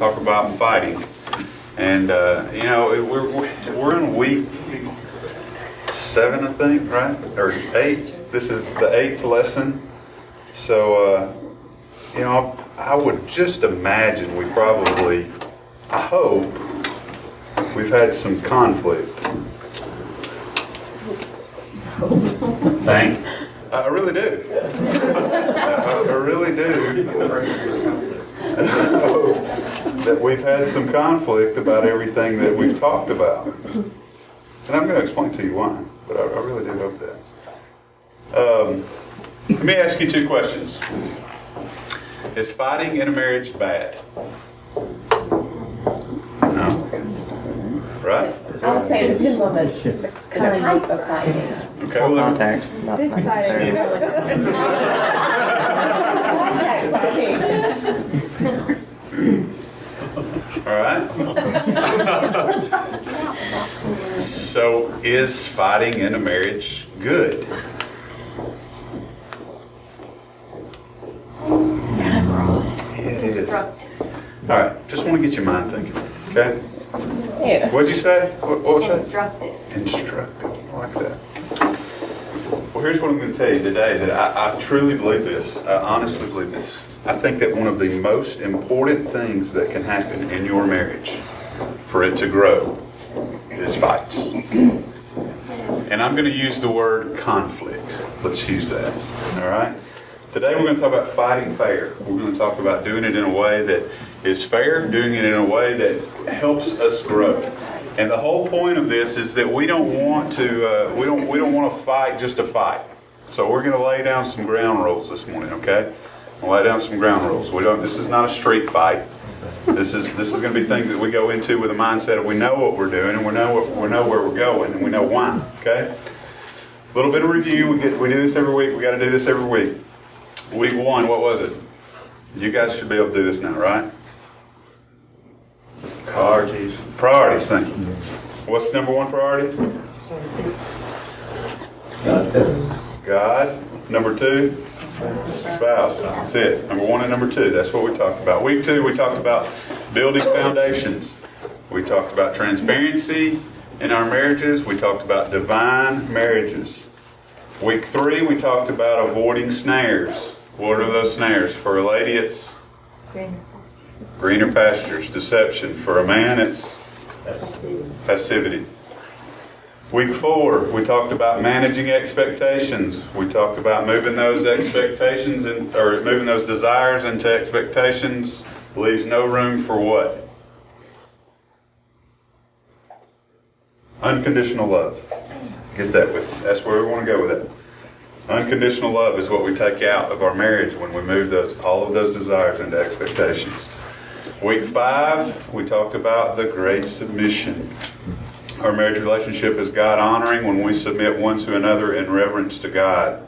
talk about fighting. And, we're in week 7, I think, right? Or 8. This is the 8th lesson. So, I would just imagine we probably, I hope, we've had some conflict. Thanks. I really do. I really do. I hope that we've had some conflict about everything that we've talked about. And I'm going to explain to you why, but I really do hope that. Let me ask you 2 questions. Is fighting in a marriage bad? No. Right? I would say it depends on the kind of fighting. Okay, Full well, contact. Not This fighting is contact fighting. all right. So, is fighting in a marriage good? It is. All right, just want to get your mind thinking. Okay? Yeah. What'd you say? What was that? Instructive. Instructive. I like that. Well, here's what I'm going to tell you today, that I truly believe this. I honestly believe this. I think that one of the most important things that can happen in your marriage for it to grow is fights. And I'm going to use the word conflict. Let's use that. All right? Today we're going to talk about fighting fair. We're going to talk about doing it in a way that is fair, doing it in a way that helps us grow. And the whole point of this is that we don't want to we don't want to fight just to fight. So we're going to lay down some ground rules this morning, okay? We'll lay down some ground rules. This is not a street fight. This is going to be things that we go into with a mindset of we know what we're doing and we know where we're going and we know why, okay? A little bit of review. We do this every week. We got to do this every week. Week 1, what was it? You guys should be able to do this now, right? Priorities. Priorities, thank you. What's number 1 priority? God. Number 2? Spouse. That's it. Number 1 and number 2. That's what we talked about. Week 2, we talked about building foundations. We talked about transparency in our marriages. We talked about divine marriages. Week 3, we talked about avoiding snares. What are those snares? For a lady, it's greener pastures, deception. For a man, it's passivity. Week 4, we talked about managing expectations. We talked about moving those expectations or moving those desires into expectations leaves no room for what? Unconditional love. Get that with me. That's where we want to go with it. Unconditional love is what we take out of our marriage when we move all of those desires into expectations. Week 5, we talked about the great submission. Our marriage relationship is God honoring when we submit one to another in reverence to God.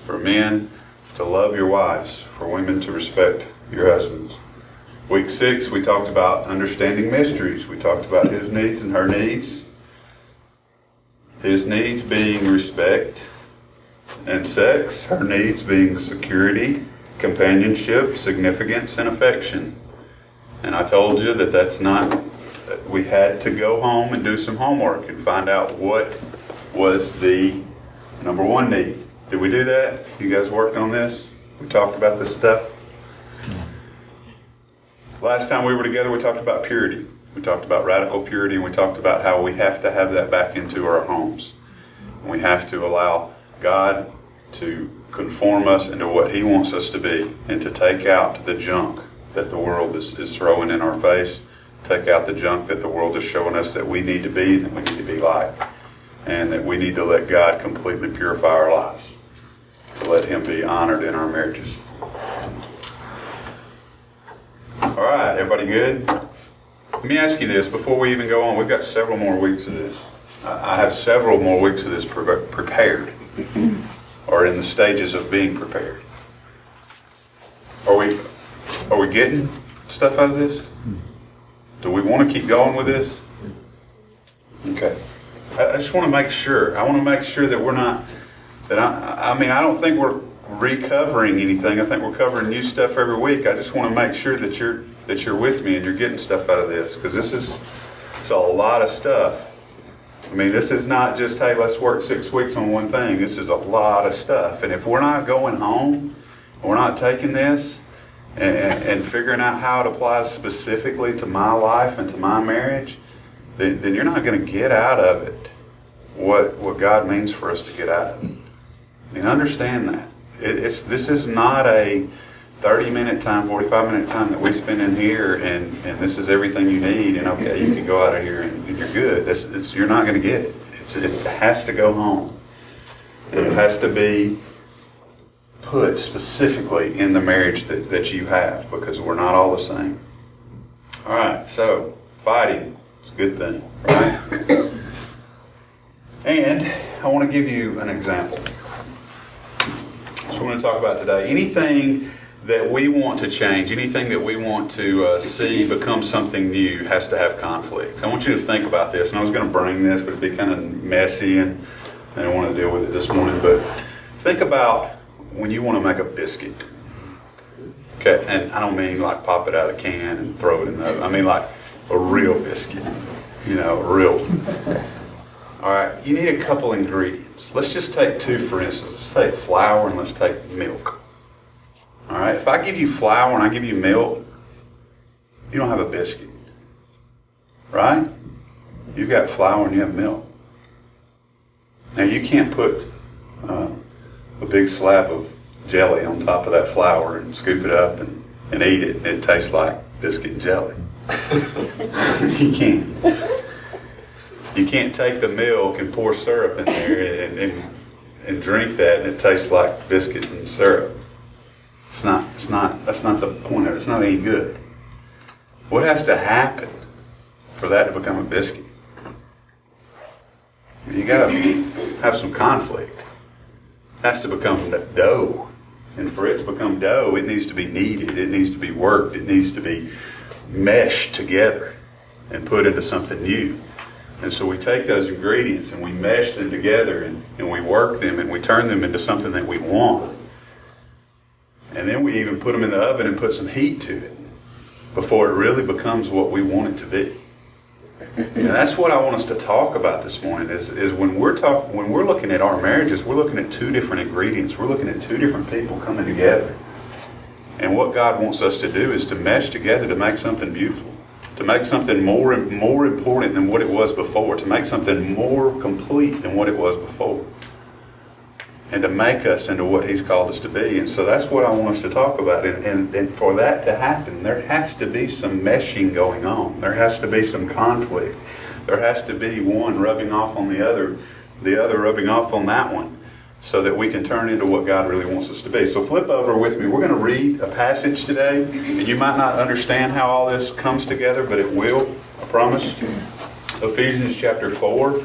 For men, to love your wives. For women, to respect your husbands. Week 6, we talked about understanding mysteries. We talked about his needs and her needs. His needs being respect and sex. Her needs being security, companionship, significance, and affection. And I told you that's not... We had to go home and do some homework and find out what was the number 1 need. Did we do that? You guys worked on this? We talked about this stuff? Last time we were together, we talked about purity. We talked about radical purity, and we talked about how we have to have that back into our homes. We have to allow God to conform us into what He wants us to be and to take out the junk that the world is throwing in our face, take out the junk that the world is showing us that we need to be and that we need to be like, and that we need to let God completely purify our lives, to let Him be honored in our marriages. All right, everybody good? Let me ask you this before we even go on. We've got several more weeks of this. I have several more weeks of this prepared, or in the stages of being prepared. Are we getting stuff out of this? Do we want to keep going with this? Okay. I just want to make sure. I want to make sure that we're not, I don't think we're recovering anything. I think we're covering new stuff every week. I just want to make sure that that you're with me and you're getting stuff out of this, because it's a lot of stuff. I mean, this is not just, hey, let's work 6 weeks on one thing. This is a lot of stuff. And if we're not going home, we're not taking this and figuring out how it applies specifically to my life and to my marriage, then you're not going to get out of it what God means for us to get out of it. I mean, understand that. This is not a 30-minute time, 45-minute time that we spend in here, and this is everything you need, and okay, you can go out of here and you're good. You're not going to get it. It has to go home. It has to be put specifically in the marriage that you have, because we're not all the same. All right, so fighting is a good thing, right? And I want to give you an example. So we're going to talk about today. Anything that we want to change, anything that we want to see become something new has to have conflict. I want you to think about this, and I was going to bring this, but it'd be kind of messy, and I don't want to deal with it this morning. But think about when you want to make a biscuit. Okay, and I don't mean like pop it out of the can and throw it in the oven. I mean like a real biscuit. You know, real. All right, you need a couple ingredients. Let's just take two, for instance. Let's take flour and let's take milk. All right, if I give you flour and I give you milk, you don't have a biscuit, right? You've got flour and you have milk. Now, you can't put a big slab of jelly on top of that flour and scoop it up and eat it, and it tastes like biscuit and jelly. You can't. You can't take the milk and pour syrup in there and drink that, and it tastes like biscuit and syrup. That's not the point of it. It's not any good. What has to happen for that to become a biscuit? You got to have some conflict. It has to become dough. And for it to become dough, it needs to be kneaded. It needs to be worked. It needs to be meshed together and put into something new. And so we take those ingredients and we mesh them together and we work them and we turn them into something that we want. And then we even put them in the oven and put some heat to it before it really becomes what we want it to be. And that's what I want us to talk about this morning is when we're looking at our marriages, we're looking at two different ingredients. We're looking at two different people coming together. And what God wants us to do is to mesh together to make something beautiful, to make something more important than what it was before, to make something more complete than what it was before, and to make us into what He's called us to be. And so that's what I want us to talk about. And for that to happen, there has to be some meshing going on. There has to be some conflict. There has to be one rubbing off on the other rubbing off on that one, so that we can turn into what God really wants us to be. So flip over with me. We're going to read a passage today. And you might not understand how all this comes together, but it will, I promise. Ephesians chapter 4.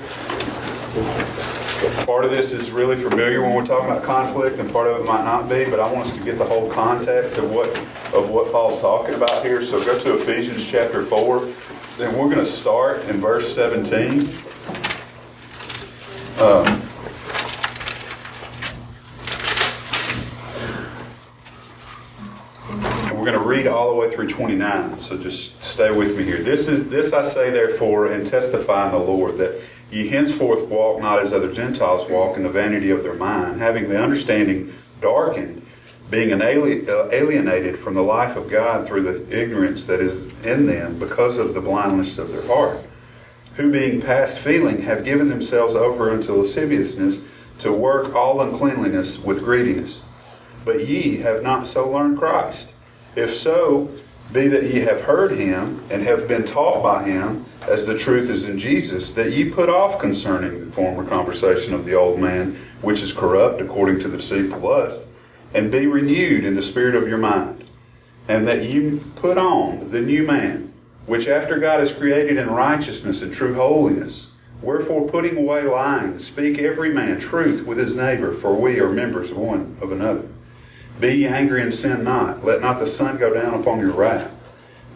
Part of this is really familiar when we're talking about conflict, and part of it might not be, but I want us to get the whole context of what Paul's talking about here. So go to Ephesians chapter 4. Then we're going to start in verse 17. And we're going to read all the way through 29. So just stay with me here. This I say therefore, and testify in the Lord, that ye henceforth walk not as other Gentiles walk, in the vanity of their mind, having the understanding darkened, being alienated from the life of God through the ignorance that is in them, because of the blindness of their heart, who being past feeling have given themselves over unto lasciviousness, to work all uncleanliness with greediness. But ye have not so learned Christ. If so be that ye have heard Him, and have been taught by Him, as the truth is in Jesus, that ye put off concerning the former conversation of the old man, which is corrupt according to the deceitful lust, and be renewed in the spirit of your mind, and that ye put on the new man, which after God is created in righteousness and true holiness. Wherefore, putting away lying, speak every man truth with his neighbor, for we are members one of another. Be ye angry and sin not. Let not the sun go down upon your wrath.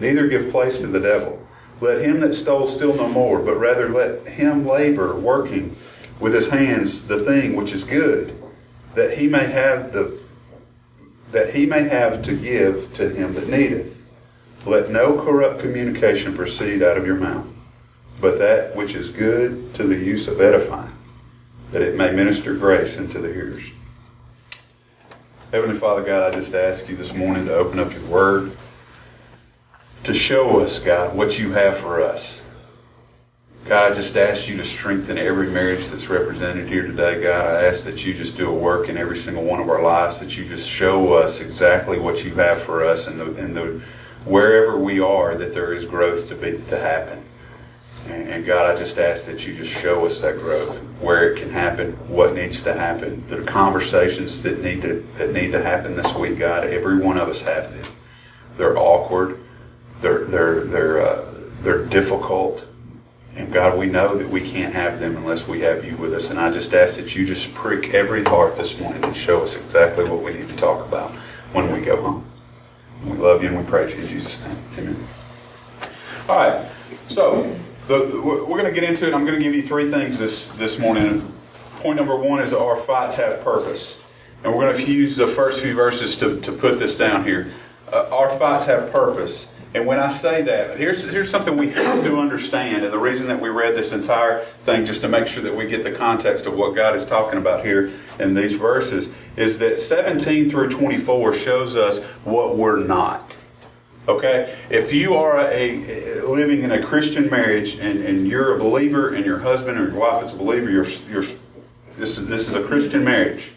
Neither give place to the devil. Let him that stole steal no more, but rather let him labor, working with his hands the thing which is good, that he may have to give to him that needeth. Let no corrupt communication proceed out of your mouth, but that which is good to the use of edifying, that it may minister grace unto the hearers. Heavenly Father, God, I just ask you this morning to open up your word, to show us, God, what you have for us. God, I just ask you to strengthen every marriage that's represented here today, God. I ask that you just do a work in every single one of our lives, that you just show us exactly what you have for us, and wherever we are, that there is growth to happen. And God, I just ask that you just show us that growth, where it can happen, what needs to happen, the conversations that need to happen this week. God, every one of us have them. They're awkward. They're difficult. And God, we know that we can't have them unless we have you with us. And I just ask that you just prick every heart this morning and show us exactly what we need to talk about when we go home. We love you and we praise you in Jesus' name. Amen. All right. So we're going to get into it. I'm going to give you three things this morning. Point number one is our fights have purpose. And we're going to use the first few verses to put this down here. Our fights have purpose. And when I say that, here's something we have to understand, and the reason that we read this entire thing, just to make sure that we get the context of what God is talking about here in these verses, is that 17 through 24 shows us what we're not. Okay? If you are living in a Christian marriage and you're a believer and your husband or your wife is a believer, this is a Christian marriage,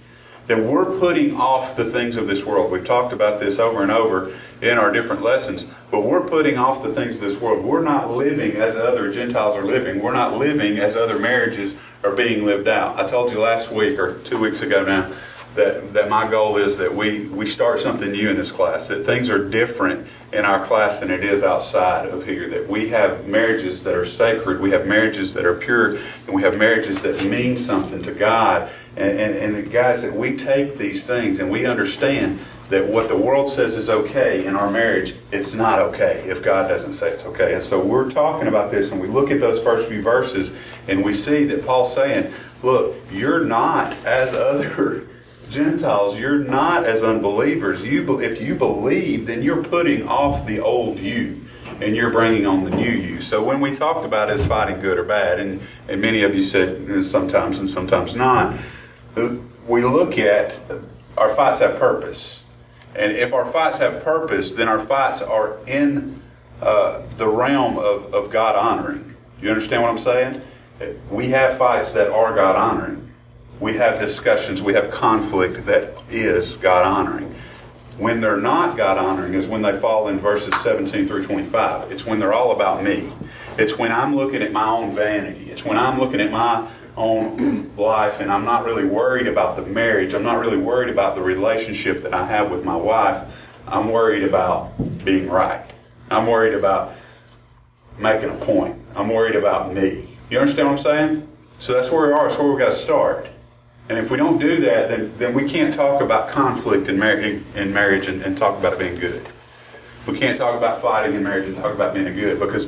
then we're putting off the things of this world. We've talked about this over and over in our different lessons, but we're putting off the things of this world. We're not living as other Gentiles are living. We're not living as other marriages are being lived out. I told you last week or 2 weeks ago now that my goal is that we start something new in this class, that things are different in our class than it is outside of here, that we have marriages that are sacred, we have marriages that are pure, and we have marriages that mean something to God. And guys, that we take these things and we understand that what the world says is okay in our marriage, it's not okay if God doesn't say it's okay. And so we're talking about this, and we look at those first few verses, and we see that Paul's saying, look, you're not as other Gentiles, you're not as unbelievers. If you believe, then you're putting off the old you, and you're bringing on the new you. So when we talked about is fighting good or bad, and many of you said sometimes and sometimes not, we look at our fights have purpose. And if our fights have purpose, then our fights are in the realm of God honoring. You understand what I'm saying? We have fights that are God honoring. We have discussions, we have conflict that is God honoring. When they're not God honoring is when they fall in verses 17 through 25. It's when they're all about me. It's when I'm looking at my own vanity. It's when I'm looking at my own life and I'm not really worried about the marriage. I'm not really worried about the relationship that I have with my wife. I'm worried about being right. I'm worried about making a point. I'm worried about me. You understand what I'm saying? So that's where we are. That's where we've got to start. And if we don't do that, then we can't talk about conflict in marriage and talk about it being good. We can't talk about fighting in marriage and talk about being good, because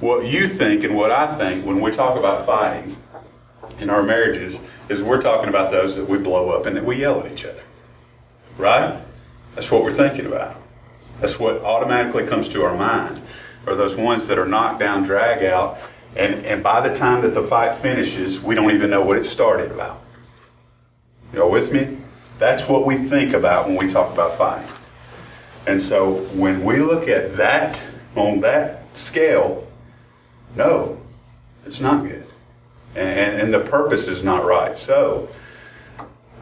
what you think and what I think when we talk about fighting in our marriages is we're talking about those that we blow up and that we yell at each other. Right? That's what we're thinking about. That's what automatically comes to our mind, are those ones that are knocked down, drag out, and by the time that the fight finishes, we don't even know what it started about. You all with me? That's what we think about when we talk about fighting. And so when we look at that, on that scale, no, it's not good. And the purpose is not right. So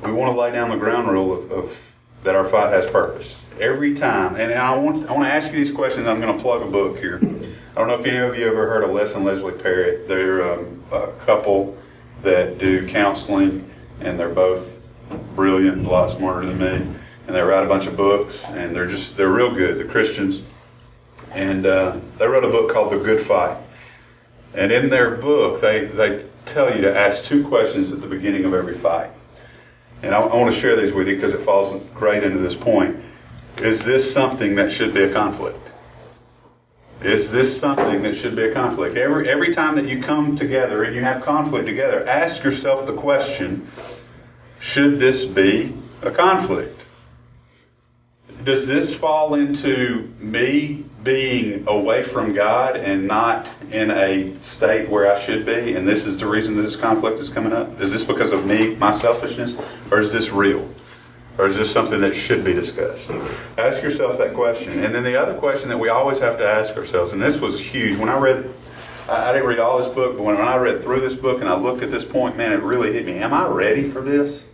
we want to lay down the ground rule of that our fight has purpose. Every time, and I want to ask you these questions. I'm going to plug a book here. I don't know if any of you ever heard of Les and Leslie Parrott. They're a couple that do counseling, and they're both brilliant, a lot smarter than me, and they write a bunch of books, and they're real good. They're Christians, and they wrote a book called The Good Fight. And in their book, they tell you to ask two questions at the beginning of every fight. And I want to share these with you because it falls great into this point. Is this something that should be a conflict? Is this something that should be a conflict? Every time that you come together and you have conflict together, ask yourself the question, should this be a conflict? Does this fall into me being away from God and not in a state where I should be, and this is the reason that this conflict is coming up? Is this because of me, my selfishness, or is this real? Or is this something that should be discussed? Ask yourself that question. And then the other question that we always have to ask ourselves, and this was huge. When I didn't read all this book, but when I read through this book and I looked at this point, man, it really hit me. Am I ready for this?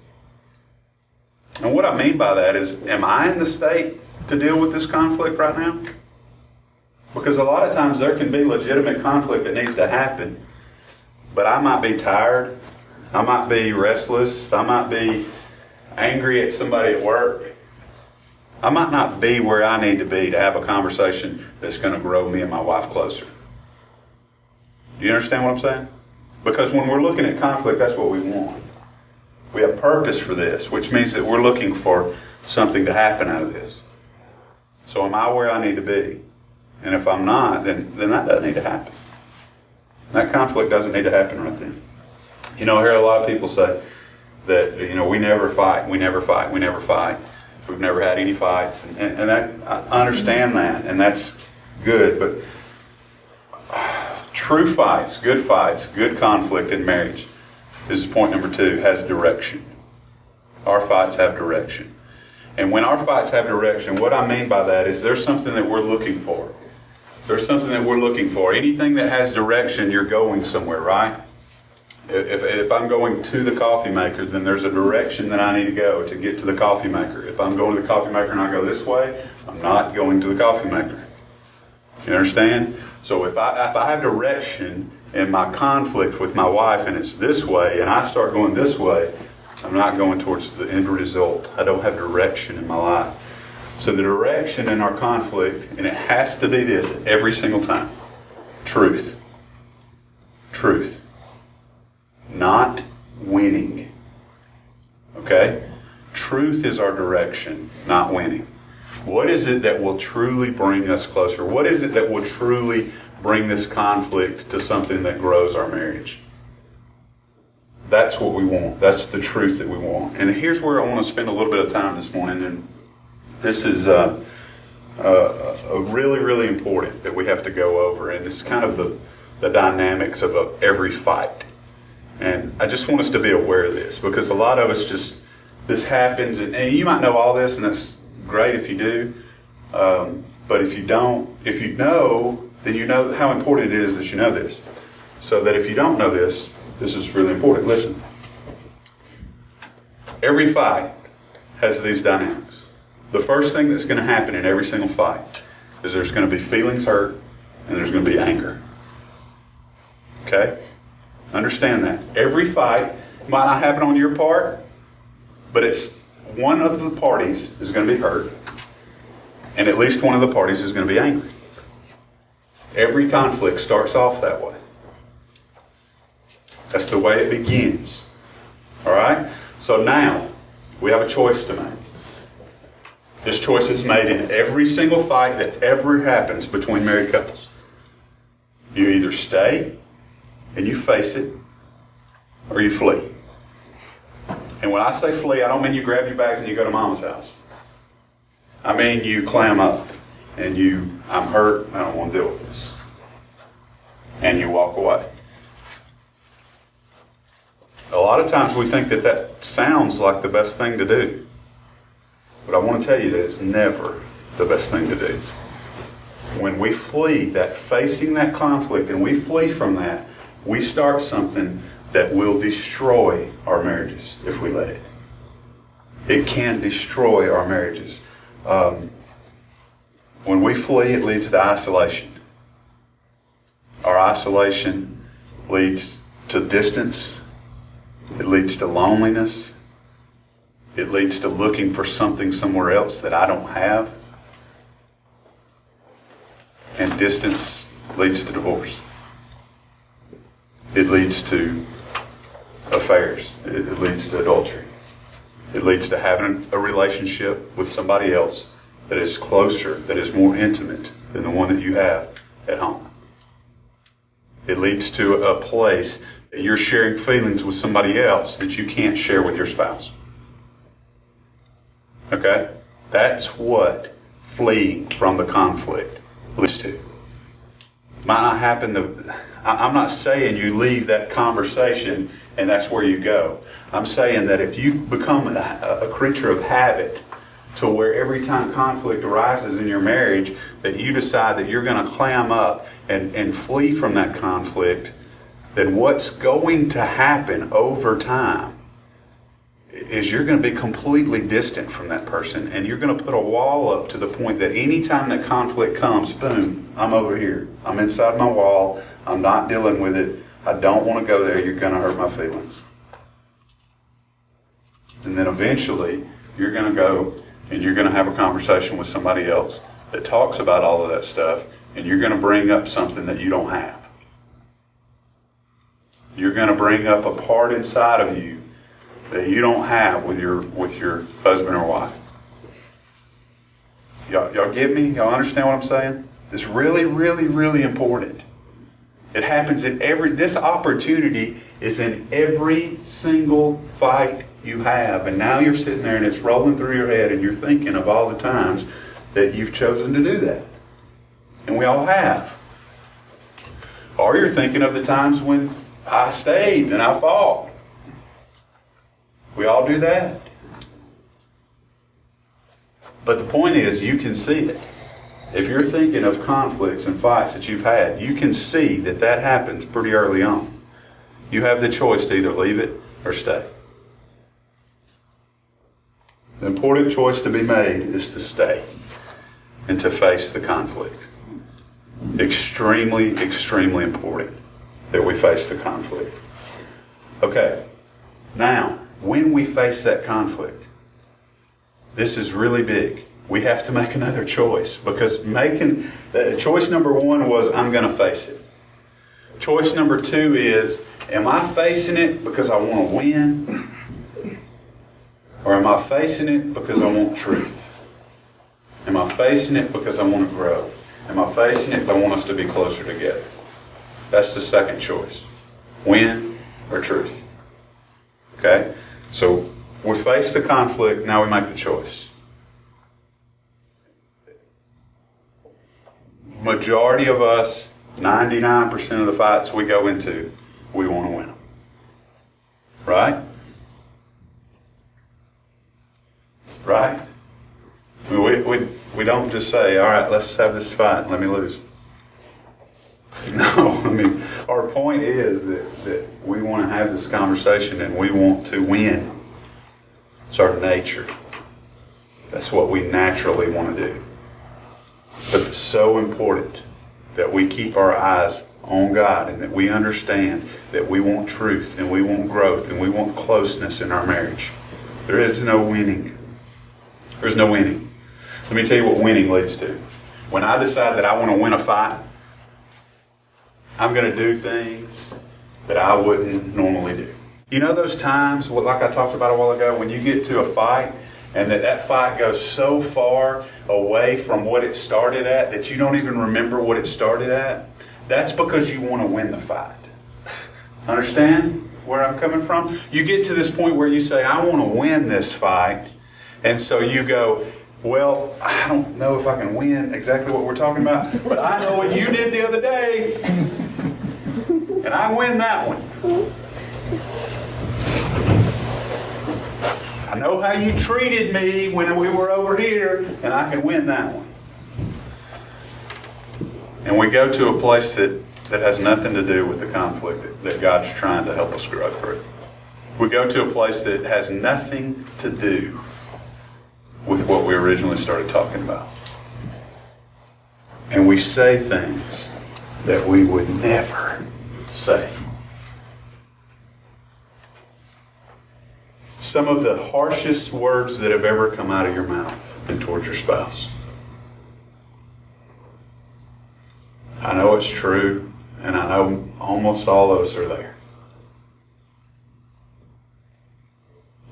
And what I mean by that is, am I in the state to deal with this conflict right now? Because a lot of times there can be legitimate conflict that needs to happen, but I might be tired, I might be restless, I might be angry at somebody at work. I might not be where I need to be to have a conversation that's going to grow me and my wife closer. Do you understand what I'm saying? Because when we're looking at conflict, that's what we want. We have purpose for this, which means that we're looking for something to happen out of this. So am I where I need to be? And if I'm not, then that doesn't need to happen. That conflict doesn't need to happen right then. You know, I hear a lot of people say that, you know, we never fight, we never fight, we never fight. We've never had any fights. And that, I understand that, and that's good. But true fights, good conflict in marriage, this is point number 2, has direction. Our fights have direction. And when our fights have direction, what I mean by that is there's something that we're looking for. There's something that we're looking for. Anything that has direction, you're going somewhere, right? If I'm going to the coffee maker, then there's a direction that I need to go to get to the coffee maker. If I'm going to the coffee maker and I go this way, I'm not going to the coffee maker. You understand? So if I have direction in my conflict with my wife and it's this way, and I start going this way, I'm not going towards the end result. I don't have direction in my life. So the direction in our conflict, and it has to be this every single time: truth. Truth. Not winning. Okay? Truth is our direction, not winning. What is it that will truly bring us closer? What is it that will truly bring this conflict to something that grows our marriage? That's what we want. That's the truth that we want. And here's where I want to spend a little bit of time this morning. And this is a really, really important that we have to go over. And it's kind of the dynamics of every fight. And I just want us to be aware of this, because a lot of us this happens, and you might know all this, and that's great if you do. But if you don't, if you know, then you know how important it is that you know this. So that if you don't know this, this is really important. Listen. Every fight has these dynamics. The first thing that's going to happen in every single fight is there's going to be feelings hurt and there's going to be anger. Okay? Understand that. Every fight might not happen on your part, but it's one of the parties is going to be hurt, and at least one of the parties is going to be angry. Every conflict starts off that way. That's the way it begins. All right? So now, we have a choice to make. This choice is made in every single fight that ever happens between married couples. You either stay and you face it, or you flee. And when I say flee, I don't mean you grab your bags and you go to mama's house. I mean you clam up and I'm hurt, I don't want to deal with this. And you walk away. A lot of times we think that sounds like the best thing to do. But I want to tell you that it's never the best thing to do. When we flee that, facing that conflict, and we flee from that, we start something that will destroy our marriages if we let it. It can destroy our marriages. When we flee, it leads to isolation. Our isolation leads to distance. It leads to loneliness. It leads to looking for something somewhere else that I don't have. And distance leads to divorce. It leads to affairs. It leads to adultery. It leads to having a relationship with somebody else that is closer, that is more intimate than the one that you have at home. It leads to a place that you're sharing feelings with somebody else that you can't share with your spouse. Okay? That's what fleeing from the conflict leads to. Might not happen. I'm not saying you leave that conversation and that's where you go. I'm saying that if you become a creature of habit to where every time conflict arises in your marriage that you decide that you're going to clam up and flee from that conflict, then what's going to happen over time is you're going to be completely distant from that person, and you're going to put a wall up to the point that anytime that conflict comes, boom, I'm over here. I'm inside my wall. I'm not dealing with it. I don't want to go there. You're going to hurt my feelings. And then eventually, you're going to go and you're going to have a conversation with somebody else that talks about all of that stuff, and you're going to bring up something that you don't have. You're going to bring up a part inside of you that you don't have with your husband or wife. Y'all get me? Y'all understand what I'm saying? It's really, really, really important. It happens in this opportunity is in every single fight you have. And now you're sitting there and it's rolling through your head and you're thinking of all the times that you've chosen to do that. And we all have. Or you're thinking of the times when I stayed and I fought. We all do that. But the point is, you can see it. If you're thinking of conflicts and fights that you've had, you can see that that happens pretty early on. You have the choice to either leave it or stay. The important choice to be made is to stay and to face the conflict. Extremely, extremely important that we face the conflict. Okay, now, when we face that conflict, this is really big. We have to make another choice, because choice number one was, I'm going to face it. Choice number two is, am I facing it because I want to win? Or am I facing it because I want truth? Am I facing it because I want to grow? Am I facing it because I want us to be closer together? That's the second choice. Win or truth. Okay? So we face the conflict, now we make the choice. Majority of us, 99% of the fights we go into, we want to win them. Right? Right? We don't just say, all right, let's have this fight and let me lose. No, I mean, our point is that we want to have this conversation and we want to win. It's our nature. That's what we naturally want to do. But it's so important that we keep our eyes on God and that we understand that we want truth and we want growth and we want closeness in our marriage. There is no winning. There's no winning. Let me tell you what winning leads to. When I decide that I want to win a fight, I'm going to do things that I wouldn't normally do. You know those times, like I talked about a while ago, when you get to a fight and that fight goes so far away from what it started at that you don't even remember what it started at? That's because you want to win the fight. Understand where I'm coming from? You get to this point where you say, I want to win this fight. And so you go, well, I don't know if I can win exactly what we're talking about, but I know what you did the other day, and I win that one. I know how you treated me when we were over here, and I can win that one. And we go to a place that has nothing to do with the conflict that God's trying to help us grow through. We go to a place that has nothing to do with what we originally started talking about. And we say things that we would never say. Some of the harshest words that have ever come out of your mouth and towards your spouse. I know it's true, and I know almost all of us are there.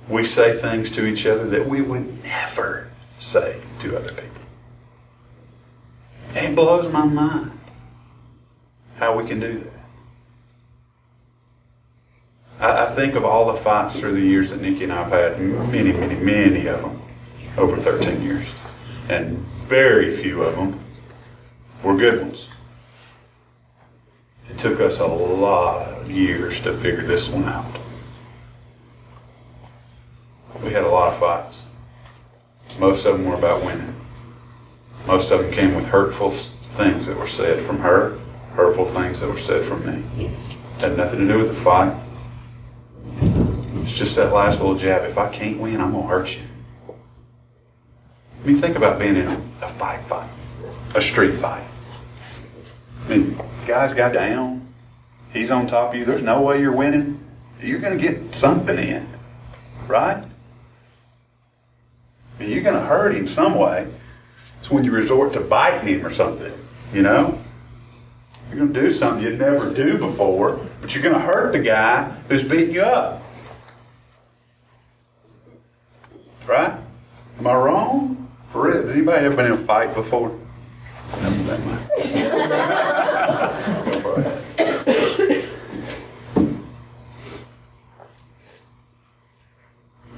We say things to each other that we would never say to other people. It blows my mind how we can do that. I think of all the fights through the years that Nikki and I have had, many, many, many of them, over 13 years. And very few of them We're good ones. It took us a lot of years to figure this one out. We had a lot of fights. Most of them were about winning. Most of them came with hurtful things that were said from her, hurtful things that were said from me. Had nothing to do with the fight. It's just that last little jab. If I can't win, I'm going to hurt you. I mean, think about being in a fight, a street fight. I mean, guys got down. He's on top of you. There's no way you're winning. You're going to get something in, right? I mean, you're going to hurt him some way. It's when you resort to biting him or something, you know? You're going to do something you'd never do before, but you're going to hurt the guy who's beating you up. Right? Am I wrong? For real? Has anybody ever been in a fight before?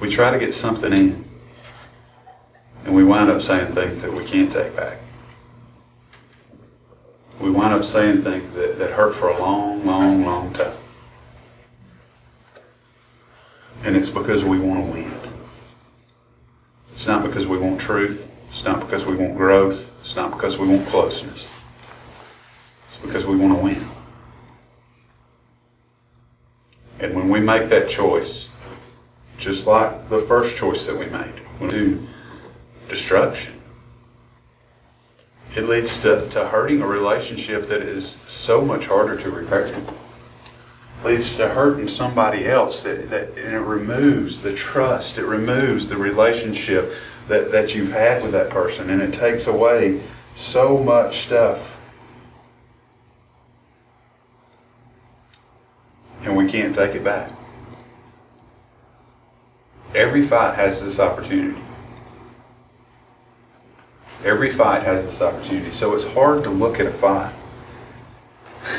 We try to get something in, and we wind up saying things that we can't take back. We wind up saying things that hurt for a long, long, long time. And it's because we want to win. It's not because we want truth. It's not because we want growth. It's not because we want closeness. It's because we want to win. And when we make that choice, just like the first choice that we made, we do destruction. It leads to hurting a relationship that is so much harder to repair. It leads to hurting somebody else, and it removes the trust, it removes the relationship that you've had with that person, and it takes away so much stuff. And we can't take it back. Every fight has this opportunity. Every fight has this opportunity. So it's hard to look at a fight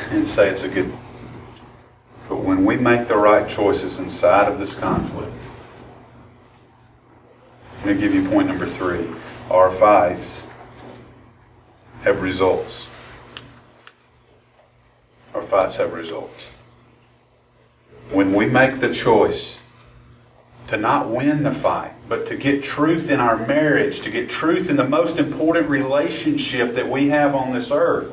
and say it's a good one. But when we make the right choices inside of this conflict, I'm going to give you point number 3. Our fights have results. Our fights have results. When we make the choice to not win the fight, but to get truth in our marriage, to get truth in the most important relationship that we have on this earth,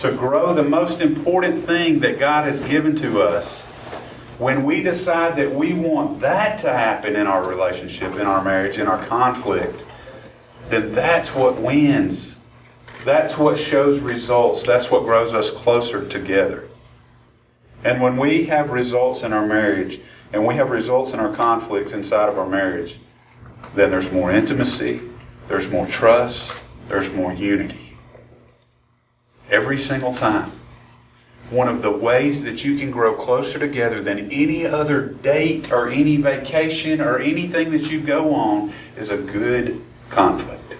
to grow the most important thing that God has given to us, when we decide that we want that to happen in our relationship, in our marriage, in our conflict, then that's what wins. That's what shows results. That's what grows us closer together. And when we have results in our marriage, and we have results in our conflicts inside of our marriage, then there's more intimacy, there's more trust, there's more unity. Every single time. One of the ways that you can grow closer together than any other date or any vacation or anything that you go on is a good conflict.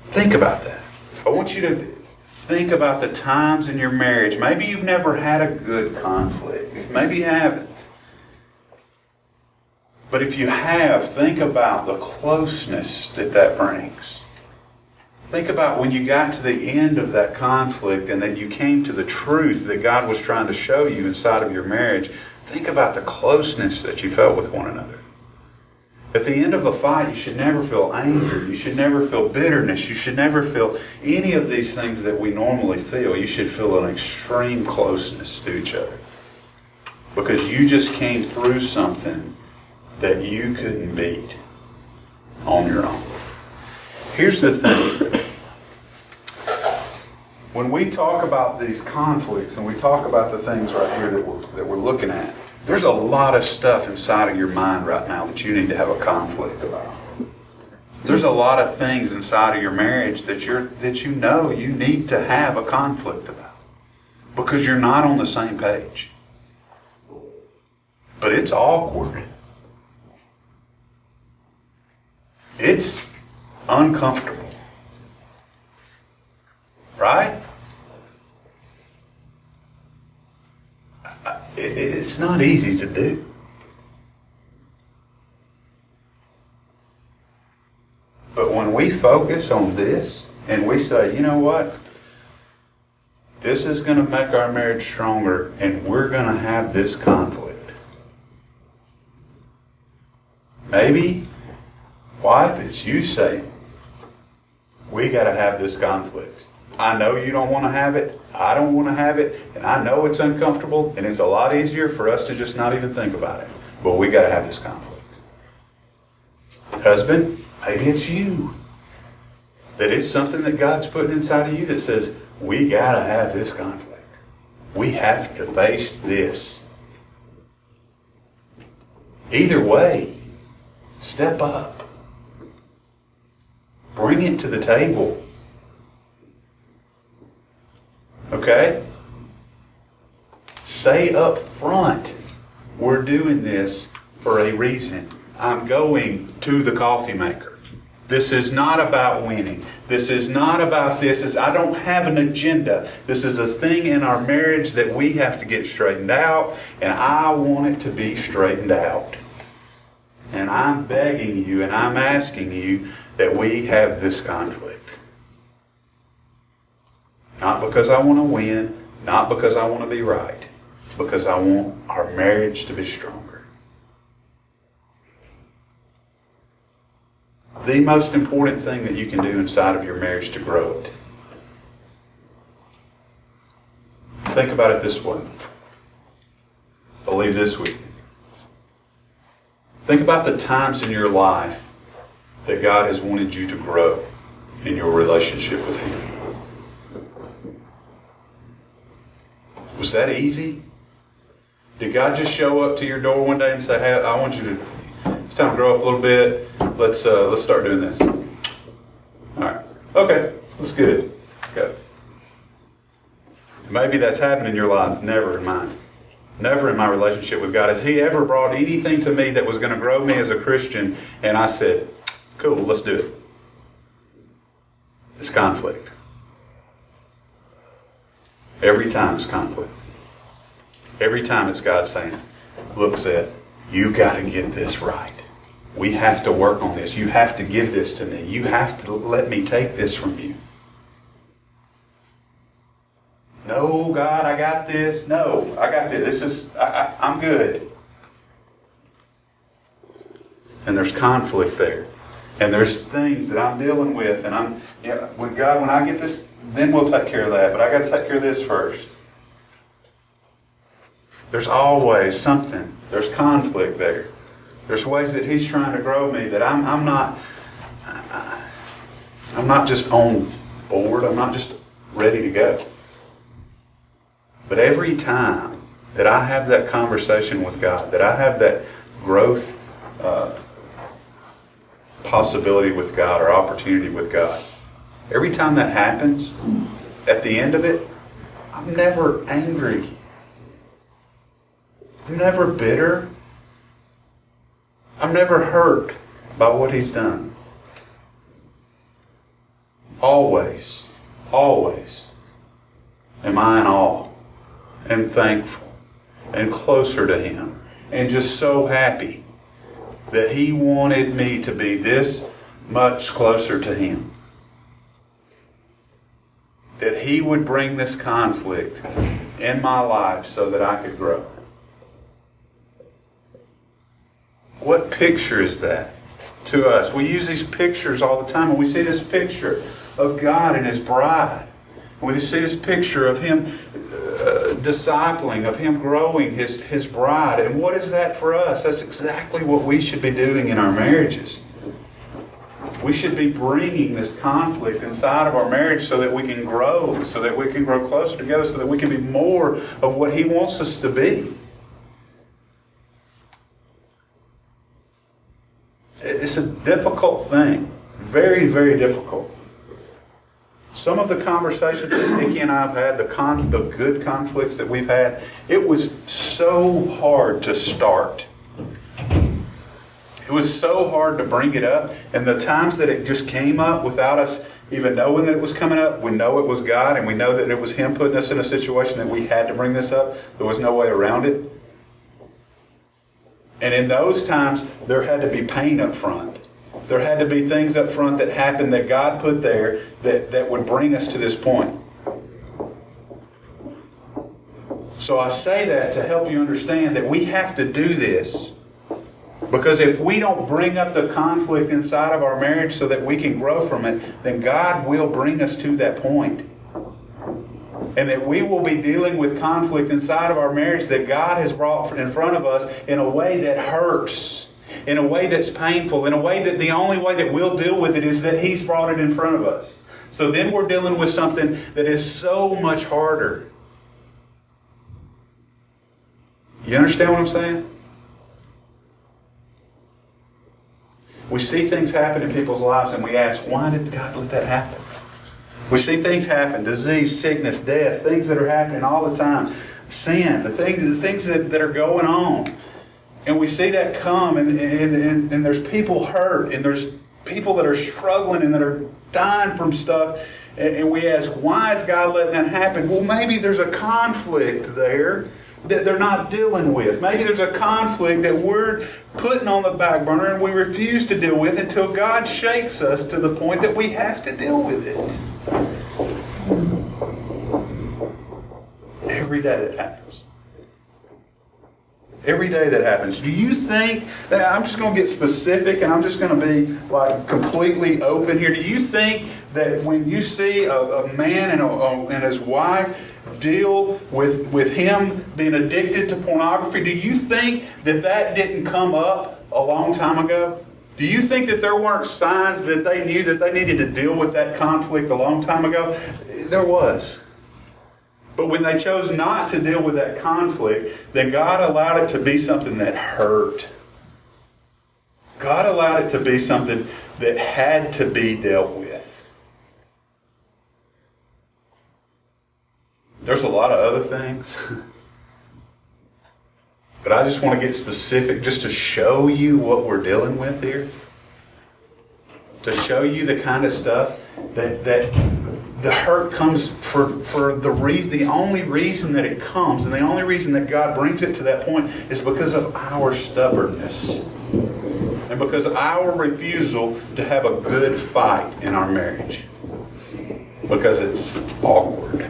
Think about that. I want you to think about the times in your marriage. Maybe you've never had a good conflict. Maybe you haven't. But if you have, think about the closeness that brings. Think about when you got to the end of that conflict and that you came to the truth that God was trying to show you inside of your marriage. Think about the closeness that you felt with one another. At the end of a fight, you should never feel anger. You should never feel bitterness. You should never feel any of these things that we normally feel. You should feel an extreme closeness to each other. Because you just came through something that you couldn't beat on your own. Here's the thing. When we talk about these conflicts and we talk about the things right here that we're looking at, there's a lot of stuff inside of your mind right now that you need to have a conflict about. There's a lot of things inside of your marriage that you know you need to have a conflict about because you're not on the same page. But it's awkward. It's uncomfortable. Right? It's not easy to do. focus on this and we say, you know what? This is going to make our marriage stronger and we're going to have this conflict. Maybe, wife, it's you saying, we got to have this conflict. I know you don't want to have it. I don't want to have it. And I know it's uncomfortable. And it's a lot easier for us to just not even think about it. But we got to have this conflict. Husband, maybe it's you. That it's something that God's putting inside of you that says, we got to have this conflict. We have to face this. Either way, step up. Bring it to the table. Okay? Say up front, we're doing this for a reason. I'm going to the coffee maker. This is not about winning. This is not about this. I don't have an agenda. This is a thing in our marriage that we have to get straightened out, and I want it to be straightened out. And I'm begging you and I'm asking you that we have this conflict. Not because I want to win, not because I want to be right, because I want our marriage to be stronger. The most important thing that you can do inside of your marriage to grow it. Think about it this way. I'll leave this with you. Think about the times in your life that God has wanted you to grow in your relationship with Him. Was that easy? Did God just show up to your door one day and say, hey, I want you to, it's time to grow up a little bit. Let's start doing this. All right. Okay. That's good. Let's go. Maybe that's happened in your life. Never in mine. Never in my relationship with God. Has He ever brought anything to me that was going to grow me as a Christian and I said, cool, let's do it. It's conflict. Every time it's conflict. Every time it's God saying, look, Seth, you got to get this right. We have to work on this. You have to give this to me. You have to let me take this from you. No, God, I got this. No, I got this. I'm good. And there's conflict there. And there's things that I'm dealing with. And with God, when I get this, then we'll take care of that. But I got to take care of this first. There's always something. There's conflict there. There's ways that He's trying to grow me that I'm not just on board. I'm not just ready to go. But every time that I have that conversation with God, that I have that growth possibility with God or opportunity with God, every time that happens, at the end of it, I'm never angry. I'm never bitter. I'm never hurt by what He's done. Always, always am I in awe and thankful and closer to Him and just so happy that He wanted me to be this much closer to Him. That He would bring this conflict in my life so that I could grow. What picture is that to us? We use these pictures all the time, and we see this picture of God and His bride. And we see this picture of Him discipling, of Him growing His bride. And what is that for us? That's exactly what we should be doing in our marriages. We should be bringing this conflict inside of our marriage so that we can grow, so that we can grow closer together, so that we can be more of what He wants us to be. It's a difficult thing. Very, very difficult. Some of the conversations that Nikki and I have had, the good conflicts that we've had, it was so hard to start. It was so hard to bring it up. And the times that it just came up without us even knowing that it was coming up, we know it was God and we know that it was Him putting us in a situation that we had to bring this up. There was no way around it. And in those times, there had to be pain up front. There had to be things up front that happened that God put there that would bring us to this point. So I say that to help you understand that we have to do this. Because if we don't bring up the conflict inside of our marriage so that we can grow from it, then God will bring us to that point. And that we will be dealing with conflict inside of our marriage that God has brought in front of us in a way that hurts, in a way that's painful, in a way that the only way that we'll deal with it is that He's brought it in front of us. So then we're dealing with something that is so much harder. You understand what I'm saying? We see things happen in people's lives and we ask, why did God let that happen? We see things happen, disease, sickness, death, things that are happening all the time. Sin, the things that are going on. And we see that come and there's people hurt and there's people that are struggling and that are dying from stuff. And we ask, why is God letting that happen? Well, maybe there's a conflict there that they're not dealing with. Maybe there's a conflict that we're putting on the back burner and we refuse to deal with until God shakes us to the point that we have to deal with it. Every day that happens. Every day that happens. Do you think, I'm just going to get specific and I'm just going to be like completely open here. Do you think that when you see a man and his wife deal with him being addicted to pornography, do you think that didn't come up a long time ago? Do you think that there weren't signs that they knew that they needed to deal with that conflict a long time ago? There was. But when they chose not to deal with that conflict, then God allowed it to be something that hurt. God allowed it to be something that had to be dealt with. There's a lot of other things. But I just want to get specific just to show you what we're dealing with here. To show you the kind of stuff that the hurt comes for the only reason that it comes and the only reason that God brings it to that point is because of our stubbornness. And because of our refusal to have a good fight in our marriage. Because it's awkward.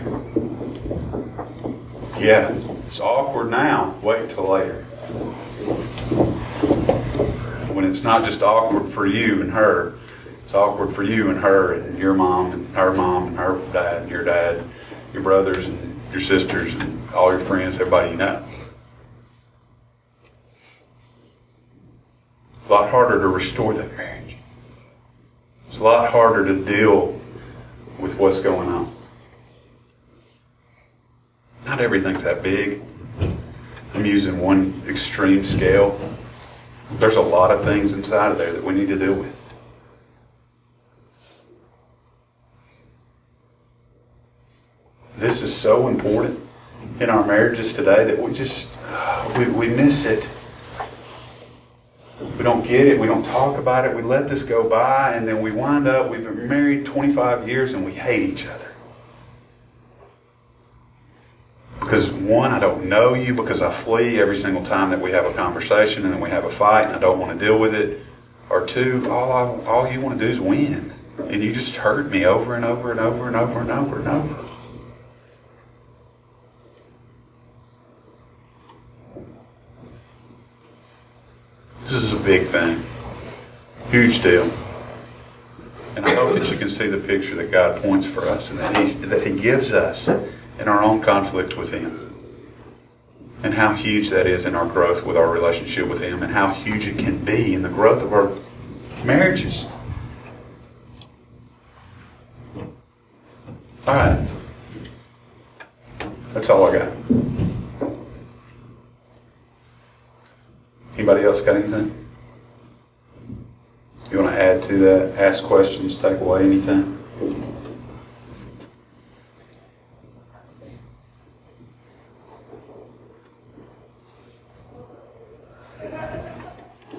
Yeah, it's awkward now. Wait till later. When it's not just awkward for you and her, it's awkward for you and her and your mom and her dad and your brothers and your sisters and all your friends, everybody you know. It's a lot harder to restore that marriage. It's a lot harder to deal with what's going on. Not everything's that big. I'm using one extreme scale. There's a lot of things inside of there that we need to deal with. This is so important in our marriages today that we miss it. We don't get it. We don't talk about it. We let this go by and then we wind up, we've been married 25 years and we hate each other. Because one, I don't know you because I flee every single time that we have a conversation and then we have a fight and I don't want to deal with it. Or two, all you want to do is win. And you just hurt me over and over and over and over and over and over. This is a big thing. Huge deal. And I hope that you can see the picture that God points for us and that He gives us in our own conflict with Him. And how huge that is in our growth with our relationship with Him and how huge it can be in the growth of our marriages. All right. That's all I got. Anybody else got anything? You want to add to that? Ask questions, take away anything?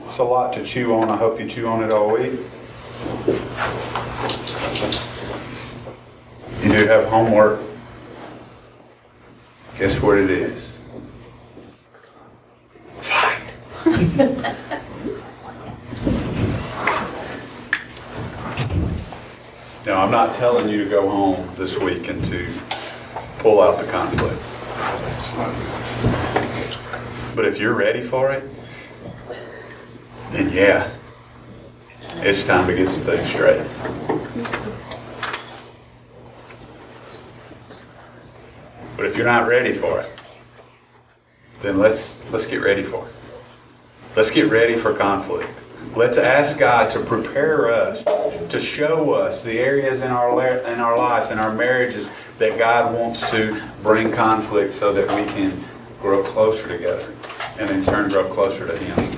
It's a lot to chew on. I hope you chew on it all week. You do have homework. Guess what it is? Fight. Now, I'm not telling you to go home this week and to pull out the conflict. But if you're ready for it, then yeah, it's time to get some things straight. But if you're not ready for it, then let's get ready for it. Let's get ready for conflict. Let's ask God to prepare us, to show us the areas in our lives, in our marriages, that God wants to bring conflict so that we can grow closer together and in turn grow closer to Him.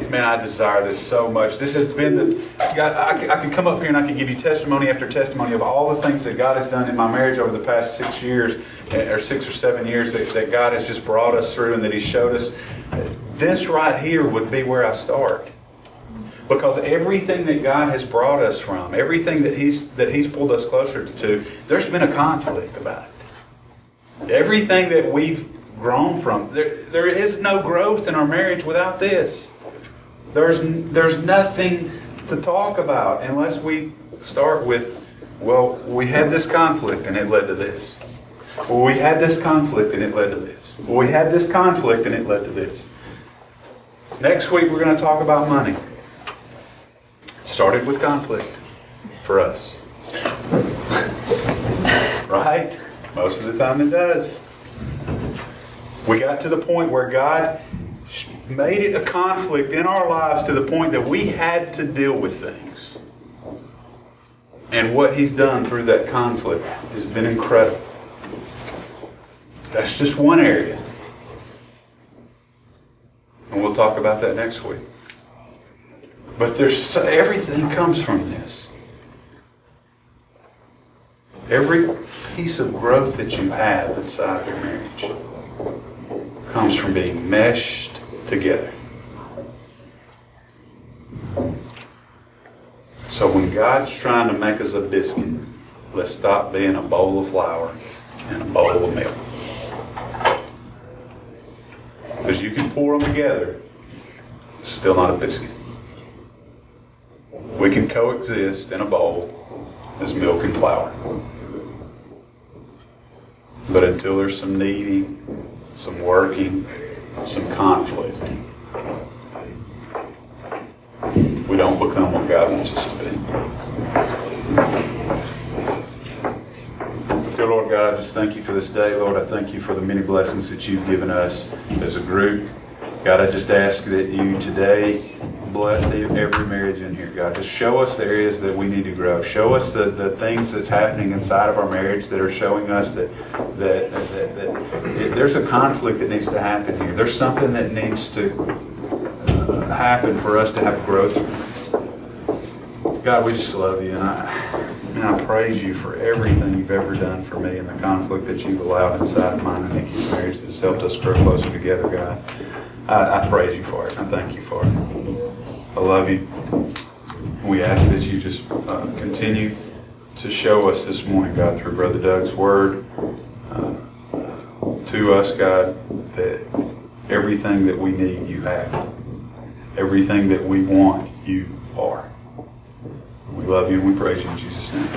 Man, I desire this so much. This has been God, I could come up here and I could give you testimony after testimony of all the things that God has done in my marriage over the past 6 years, or 6 or 7 years, that God has just brought us through and that He showed us. This right here would be where I start. Because everything that God has brought us from, everything that He's pulled us closer to, there's been a conflict about it. Everything that we've grown from, there is no growth in our marriage without this. There's nothing to talk about unless we start with, well, we had this conflict and it led to this. Well, we had this conflict and it led to this. Well, we had this conflict and it led to this. Next week we're going to talk about money. Started with conflict for us. Right? Most of the time it does. We got to the point where God made it a conflict in our lives to the point that we had to deal with things. And what He's done through that conflict has been incredible. That's just one area. And we'll talk about that next week. But everything comes from this. Every piece of growth that you have inside of your marriage comes from being meshed together. So when God's trying to make us a biscuit, let's stop being a bowl of flour and a bowl of milk. Because you can pour them together, it's still not a biscuit. We can coexist in a bowl as milk and flour. But until there's some kneading, some working, some conflict, we don't become what God wants us to be. Dear Lord God, I just thank You for this day, Lord. I thank You for the many blessings that You've given us as a group. God, I just ask that You today bless every marriage in here, God. Just show us the areas that we need to grow. Show us the things that's happening inside of our marriage that are showing us that there's a conflict that needs to happen here. There's something that needs to happen for us to have growth. God, we just love You, and I praise You for everything You've ever done for me and the conflict that You've allowed inside of mine and Nikki's marriage that has helped us grow closer together, God. I praise You for it. I thank You for it. I love You. We ask that You just continue to show us this morning, God, through Brother Doug's word to us, God, that everything that we need, You have. Everything that we want, You are. We love You and we praise You in Jesus' name.